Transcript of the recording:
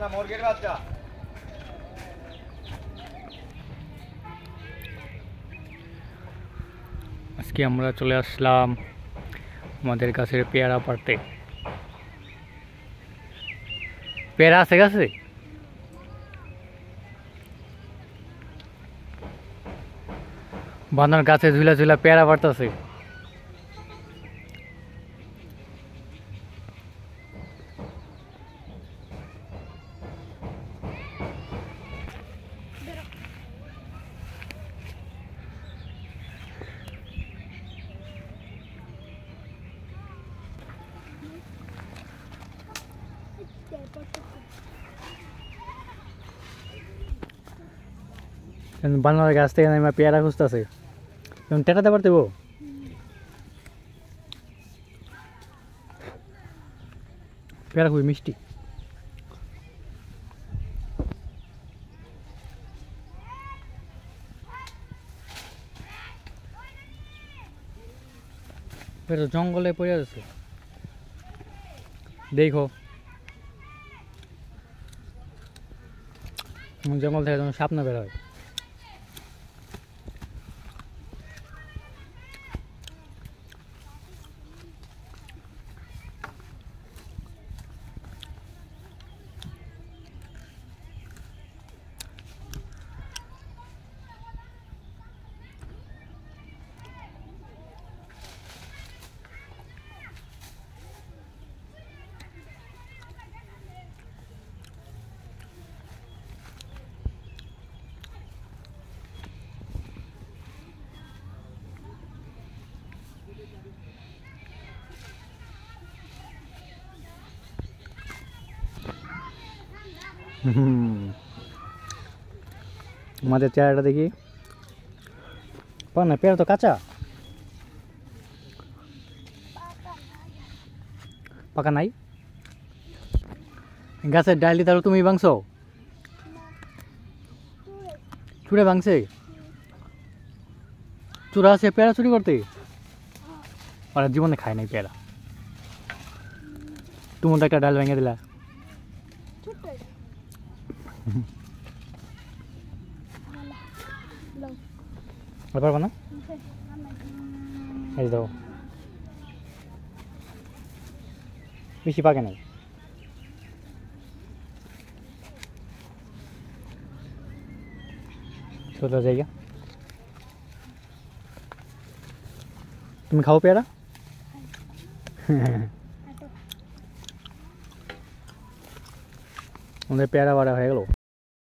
না মুরগির বাচ্চা। আজকে আমরা চলে আসলাম আমাদের গাছের পেয়ারা পাড়তে। পেয়ারা আছে গাছে? বানর গাছে ঝুলা ঝুলা পেয়ারা পাড়তেছে। বানরের গাছ থেকে নেমে পেয়ারা খুঁজতেছে। তুমি টেটাতে পারতে বো? পেয়ারা খুবই মিষ্টি। পেয়ারা জঙ্গলে পড়ে আছে, দেখো জঙ্গল থেকে যখন সাপ না বের হয়। আমাদের চেহারাটা দেখি। না পেয়ারা তো কাঁচা, পাকা নাই। গাছের ডালি তাহলে তুমি ভাঙছো? চুড়ে ভাঙছে? চূড়া আছে পেয়ারা চুরি করতে? ওরা জীবনে খায় নাই পেয়ারা। তুমি তো একটা ডাল ভেঙে দিলা। পারবো না, এই দাও। বেশি পাকে নাই। ছোট জায়গা। তুমি খাও পেয়ারা? আমাদের পেয়ারা বাড়া হয়ে গেল।